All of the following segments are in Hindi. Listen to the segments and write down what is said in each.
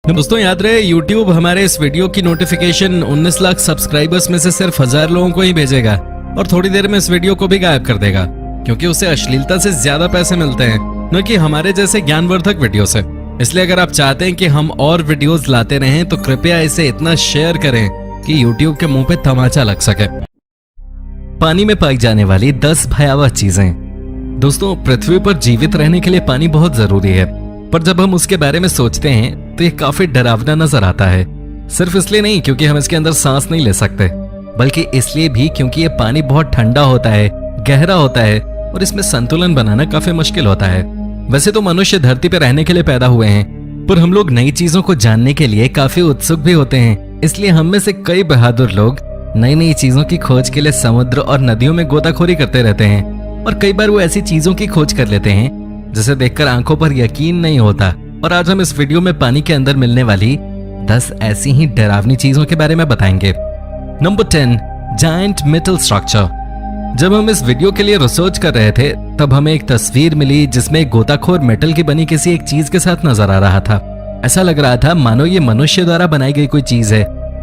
दोस्तों याद रहे, YouTube हमारे इस वीडियो की नोटिफिकेशन 19 लाख सब्सक्राइबर्स में से सिर्फ 1000 लोगों को ही भेजेगा और थोड़ी देर में इस वीडियो को भी गायब कर देगा, क्योंकि उसे अश्लीलता से ज्यादा पैसे मिलते हैं, न कि हमारे जैसे ज्ञानवर्धक वीडियो से। इसलिए अगर आप चाहते हैं कि हम और वीडियोस लाते रहें तो कृपया इसे इतना शेयर करें कि YouTube के मुंह पे तमाचा लग सके। पानी में पाई जाने वाली 10 भयावह चीजें। दोस्तों, पृथ्वी पर जीवित रहने के लिए पानी बहुत जरूरी है, पर जब हम उसके बारे में सोचते हैं तो ये काफी डरावना नजर आता है। सिर्फ इसलिए नहीं क्योंकि हम इसके अंदर सांस नहीं ले सकते, बल्कि इसलिए भी क्योंकि ये पानी बहुत ठंडा होता है, गहरा होता है और इसमें संतुलन बनाना काफी मुश्किल होता है। वैसे तो मनुष्य धरती पर रहने के लिए पैदा हुए हैं, पर हम लोग नई चीजों को जानने के लिए काफी उत्सुक भी होते हैं। इसलिए हम में से कई बहादुर लोग नई नई चीजों की खोज के लिए समुद्र और नदियों में गोताखोरी करते रहते हैं, और कई बार वो ऐसी चीजों की खोज कर लेते हैं जिसे देखकर आंखों पर यकीन नहीं होता। और आज हम इस वीडियो में पानी के अंदर मिलने वाली 10 ऐसी ही डरावनी चीजों के बारे में बताएंगे। Number 10, giant metal structure. जब हम इस वीडियो के लिए रिसर्च कर रहे थे तब हमें एक तस्वीर मिली जिसमें एक गोताखोर मेटल की बनी किसी एक चीज के साथ नजर आ रहा था। ऐसा लग रहा था मानो ये मनुष्य द्वारा बनाई गई कोई चीज है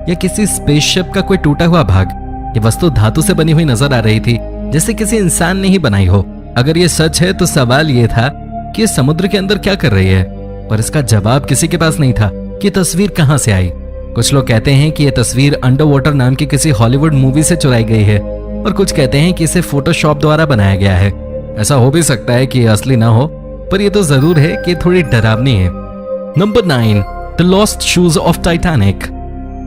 या किसी स्पेसशिप का कोई टूटा हुआ भाग। ये वस्तु धातु से बनी हुई नजर आ रही थी, जैसे किसी इंसान ने ही बनाई हो। अगर ये सच है तो सवाल ये था कि ये समुद्र के अंदर क्या कर रही है, पर इसका जवाब किसी के पास नहीं था कि तस्वीर कहां से आई। कुछ लोग कहते हैं कि यह तस्वीर अंडर वाटर नाम की किसी हॉलीवुड मूवी से चुराई गई है, और कुछ कहते हैं कि इसे फोटोशॉप द्वारा बनाया गया है। ऐसा हो भी सकता है कि यह असली ना हो, पर यह तो जरूर है कि थोड़ी डरावनी है। Number 9, the lost shoes of Titanic.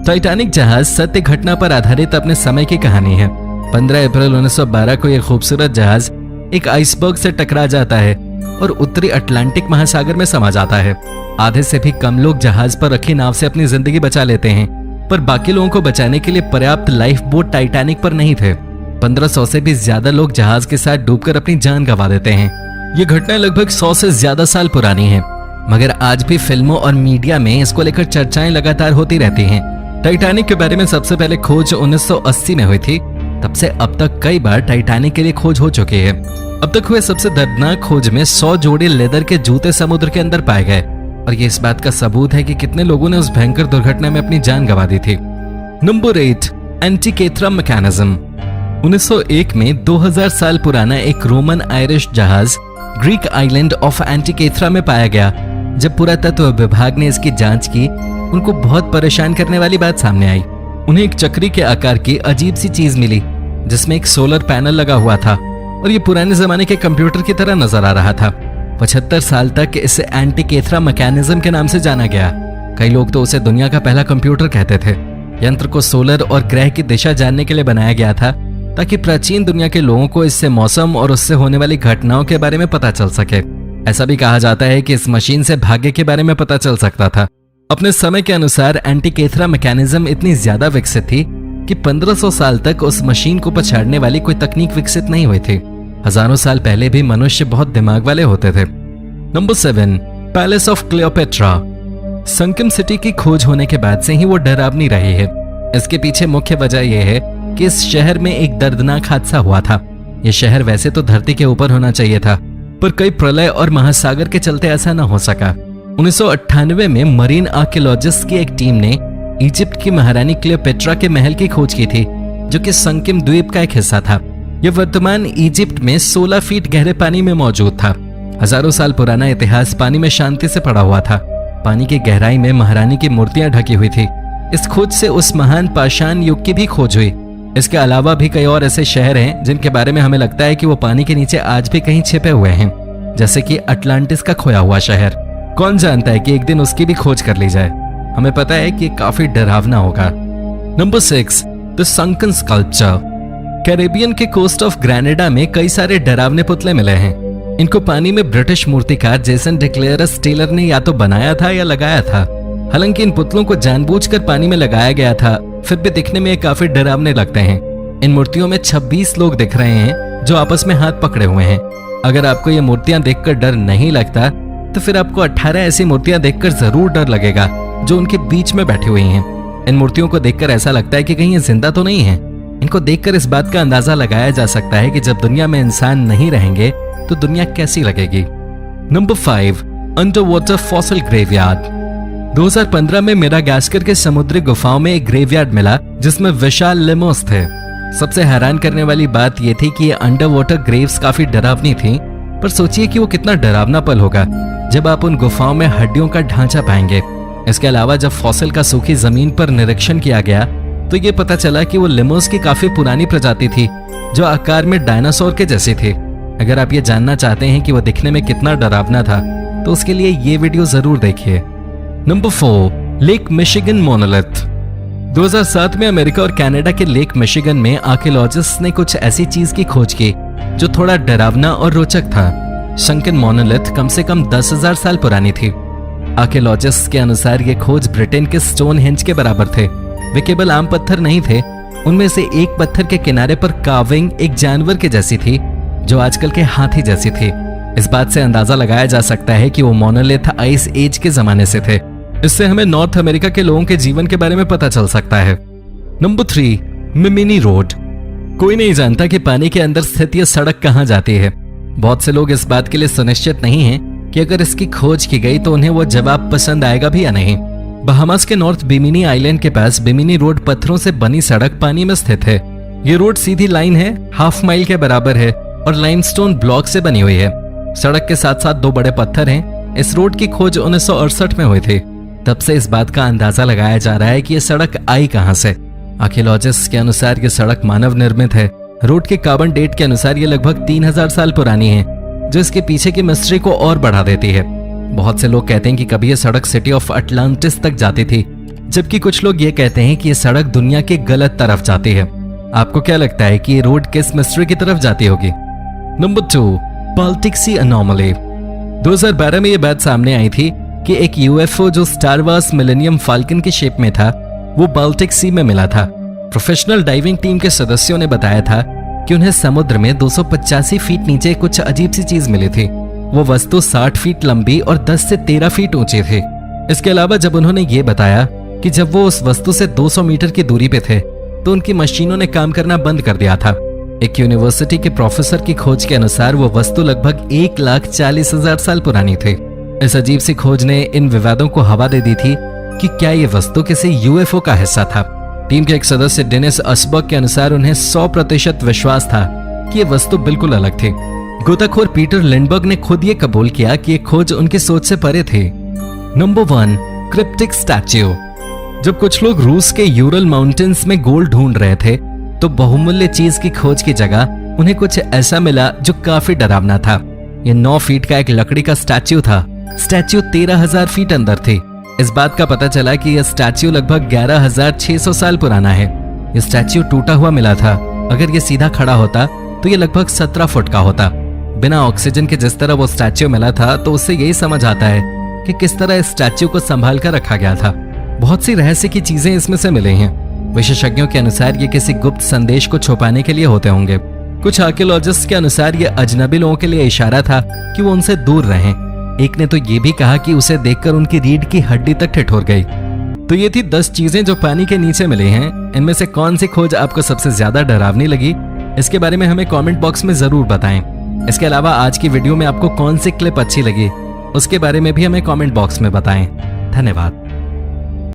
Titanic जहाज सत्य घटना पर आधारित अपने समय की कहानी है। 15 अप्रैल 1912 को यह खूबसूरत जहाज एक आइसबर्ग से टकरा जाता है और उत्तरी अटलांटिक महासागर में समा जाता है। आधे से भी कम लोग जहाज पर रखी नाव से अपनी जिंदगी बचा लेते हैं, पर बाकी लोगों को बचाने के लिए पर्याप्त लाइफ बोट टाइटैनिक पर नहीं थे। 1500 से भी ज्यादा लोग जहाज के साथ डूबकर अपनी जान गंवा देते हैं। ये घटना लगभग 100 से ज्यादा साल पुरानी है, मगर आज भी फिल्मों और मीडिया में इसको लेकर चर्चाएं लगातार होती रहती हैं। टाइटैनिक के बारे में सबसे पहले खोज 1980 में हुई थी। तब से अब तक कई बार टाइटैनिक के लिए खोज हो चुकी है। अब तक हुए सबसे दर्दनाक खोज में 100 जोड़ी लेदर के जूते समुद्र के अंदर पाए गए, और ये इस बात का सबूत है कि कितने लोगों ने उस भयंकर दुर्घटना में अपनी जान गंवा दी थी। Number 8, एंटीकेथ्रा mechanism. 1901 में 2000 साल पुराना एक रोमन आयरिश जहाज ग्रीक आइलैंड ऑफ एंटीकेथ्रा में पाया गया। जब पुरातत्व विभाग ने इसकी जांच की, उनको बहुत परेशान करने वाली बात सामने आई। उन्हें एक चक्री के आकार की अजीब सी चीज मिली जिसमें एक सोलर पैनल लगा हुआ था, और ये पुराने जमाने के कंप्यूटर की तरह नजर आ रहा था। 75 साल तक इसे एंटीकेथ्रा मैकेनिज्म के नाम से जाना गया। कई लोग तो उसे दुनिया का पहला कंप्यूटर कहते थे। यंत्र को सोलर और ग्रह की दिशा जानने के लिए बनाया गया था, ताकि प्राचीन दुनिया के लोगों को इससे मौसम और उससे होने वाली घटनाओं के बारे में पता चल सके। ऐसा भी कहा जाता है कि इस मशीन से भाग्य के बारे में पता चल सकता था। अपने समय के अनुसार एंटीकेथ्रा मैकेनिज्म इतनी ज्यादा विकसित थी कि 1500 साल तक उस मशीन को पछाड़ने वाली कोई तकनीक विकसित नहीं हुई थी। हजारों साल पहले भी मनुष्य बहुत दिमाग वाले होते थे। Number 7, palace of Cleopatra. संकम सिटी की खोज होने के बाद से ही वो डरावनी रही है। इसके पीछे मुख्य वजह यह है कि इस शहर में एक दर्दनाक हादसा हुआ था। यह शहर वैसे तो धरती के ऊपर होना चाहिए था, पर कई प्रलय और महासागर के चलते ऐसा न हो सका। 1998 में मरीन आर्कियोलॉजिस्ट की एक टीम ने इजिप्ट की महारानी क्लियोपेट्रा के महल की खोज की थी, जो कि संकिम द्वीप का एक हिस्सा था। यह वर्तमान इजिप्ट में 16 फीट गहरे पानी में मौजूद था। हजारों साल पुराना इतिहास पानी में शांति से पड़ा हुआ था। पानी की गहराई में महारानी की मूर्तियां ढकी हुई थी। इस खोज से उस महान पाषाण युग की भी खोज हुई। इसके अलावा भी कई और ऐसे शहर हैं जिनके बारे में हमें लगता है कि वो पानी के नीचे आज भी कहीं छिपे हुए हैं, जैसे कि अटलांटिस का खोया हुआ शहर। कौन जानता है कि एक दिन उसकी भी खोज कर ली जाए। हमें पता है कि काफी डरावना होगा। Number 6, the sunken sculpture. Caribbean के कोस्ट ऑफ ग्रेनेडा में कई सारे डरावने पुतले मिले हैं। इनको पानी में ब्रिटिश मूर्तिकार जेसन डिक्लेयरस टेलर ने या तो बनाया था या लगाया था। हालांकि इन पुतलों को जानबूझकर पानी में लगाया गया था, फिर भी दिखने में ये काफी डरावने लगते हैं। इन मूर्तियों में 26 लोग दिख रहे हैं जो आपस में हाथ पकड़े हुए हैं। अगर आपको ये मूर्तियां देखकर डर नहीं लगता तो फिर आपको 18 ऐसी मूर्तियां देखकर जरूर डर लगेगा जो उनके बीच में बैठी हुई हैं। इन मूर्तियों को देखकर ऐसा लगता है कि कहीं ये जिंदा तो नहीं है। इनको देखकर इस बात का अंदाजा लगाया जा सकता है कि जब दुनिया में इंसान नहीं रहेंगे तो दुनिया कैसी लगेगी। Number 5, under water fossil graveyard. 2015 में मेडागास्कर के समुद्री गुफाओं में एक ग्रेवयार्ड मिला जिसमें विशाल लेमोस थे। सबसे हैरान करने वाली बात यह थी कि ये अंडर वाटर ग्रेव्स काफी डरावनी थी, पर सोचिए कि वो कितना डरावना पल होगा जब आप उन गुफाओं में हड्डियों का ढांचा पाएंगे। इसके अलावा जब फॉसिल का सूखी जमीन पर निरीक्षण किया गया तो ये पता चला कि वो लेमोस की काफी पुरानी प्रजाति थी जो आकार में डायनासोर के जैसी थी। अगर आप ये जानना चाहते हैं कि वो दिखने में कितना डरावना था तो उसके लिए ये वीडियो जरूर देखिए। Number 4, lake Michigan monolith. 2007 में अमेरिका और कनाडा के लेक मिशिगन में आर्कियोलॉजिस्ट ने कुछ ऐसी चीज की खोज की जो थोड़ा डरावना और रोचक था। शंकन मोनोलिथ कम से कम 10,000 साल पुरानी थी। आर्कियोलॉजिस्ट के अनुसार ये खोज ब्रिटेन के स्टोनहेंज के बराबर थे। वे केवल आम पत्थर नहीं थे, उनमें से एक पत्थर के किनारे पर कार्विंग एक जानवर के जैसी थी जो आजकल के हाथी जैसी थी। इस बात से अंदाजा लगाया जा सकता है कि वो मोनोलिथ आइस एज के जमाने से थे। इससे हमें नॉर्थ अमेरिका के लोगों के जीवन के बारे में पता चल सकता है। नंबर 3, मिमिनी रोड। कोई नहीं जानता कि पानी के अंदर स्थित यह सड़क कहां जाती है। बहुत से लोग इस बात के लिए सुनिश्चित नहीं हैं कि अगर इसकी खोज की गई तो उन्हें वो जवाब पसंद आएगा भी या नहीं। बहामास के नॉर्थ बिमिनी आइलैंड के पास बिमिनी रोड पत्थरों से बनी सड़क पानी में स्थित है। ये रोड सीधी लाइन है, हाफ माइल के बराबर है और लाइमस्टोन ब्लॉक से बनी हुई है। सड़क के साथ साथ 2 बड़े पत्थर हैं। इस रोड की खोज 1968 में हुई थी। तब से इस बात का अंदाजा लगाया जा रहा है कि यह सड़क आई कहां से। आर्कियोलॉजिस्ट के अनुसार यह सड़क मानव निर्मित है। रोड के कार्बन डेट के अनुसार यह लगभग 3000 साल पुरानी है, जो इसके पीछे की मिस्ट्री को और बढ़ा देती है। बहुत से लोग कहते हैं कि कभी यह सड़क सिटी ऑफ अटलांटिस तक जाती थी, जबकि कुछ लोग ये कहते हैं कि यह सड़क दुनिया के गलत तरफ जाती है। आपको क्या लगता है कि ये रोड किस मिस्ट्री की तरफ जाती होगी? नंबर 2, बाल्टिक सी अनोमली। 2012 में यह बात सामने आई थी कि एक यूएफओ जो स्टार वार्स मिलेनियम फाल्कन की शेप में था वो बाल्टिक सी में मिला था। प्रोफेशनल डाइविंग टीम के सदस्यों ने बताया था कि उन्हें समुद्र में 285 फीट नीचे कुछ अजीब सी चीज मिली थी। वो वस्तु 60 फीट लंबी और 10 से 13 फीट ऊंची थी। इसके अलावा जब उन्होंने ये बताया कि जब वो उस वस्तु से 200 मीटर की दूरी पे थे तो उनकी मशीनों ने काम करना बंद कर दिया था। एक यूनिवर्सिटी के प्रोफेसर की खोज के अनुसार वो वस्तु लगभग 1,40,000 साल पुरानी थी। इस अजीब सी खोज ने इन विवादों को हवा दे दी थी कि क्या ये वस्तु किसी यूएफओ का हिस्सा था। टीम के एक सदस्य डेनिस असबर्ग के अनुसार उन्हें 100% विश्वास था कि ये वस्तु बिल्कुल अलग थी। गोताखोर पीटर लिंडबर्ग ने खुद ये कबूल किया कि ये खोज उनकी सोच से परे थी। Number 1, cryptic statue. जब कुछ लोग रूस के यूरल माउंटेन्स में गोल्ड ढूंढ रहे थे तो बहुमूल्य चीज की खोज की जगह उन्हें कुछ ऐसा मिला जो काफी डरावना था। ये 9 फीट का एक लकड़ी का स्टैच्यू था। स्टैच्यू 13,000 फीट अंदर थी। इस बात का पता चला कि यह स्टैच्यू लगभग 11,600 साल पुराना है। यह स्टैच्यू टूटा हुआ मिला था। अगर यह सीधा खड़ा होता तो यह लगभग 17 फुट का होता। बिना ऑक्सीजन के जिस तरह वो स्टैच्यू मिला था तो उससे यही समझ आता है कि किस तरह इस स्टैच्यू को संभाल कर रखा गया था। बहुत सी रहस्य की चीजें इसमें से मिली हैं। विशेषज्ञों के अनुसार ये किसी गुप्त संदेश को छुपाने के लिए होते होंगे। कुछ आर्कियोलॉजिस्ट के अनुसार ये अजनबी लोगों के लिए इशारा था कि वो उनसे दूर रहें। एक ने तो ये भी कहा कि उसे देखकर उनकी रीढ़ की हड्डी तक ठिठुर गई। तो ये थी 10 चीजें जो पानी के नीचे मिली हैं। इनमें से कौन सी खोज आपको सबसे ज्यादा डरावनी लगी, इसके बारे में हमें कमेंट बॉक्स में जरूर बताएं। इसके अलावा आज की वीडियो में आपको कौन सी क्लिप अच्छी लगी, उसके बारे में भी हमें कमेंट बॉक्स में बताएं। धन्यवाद।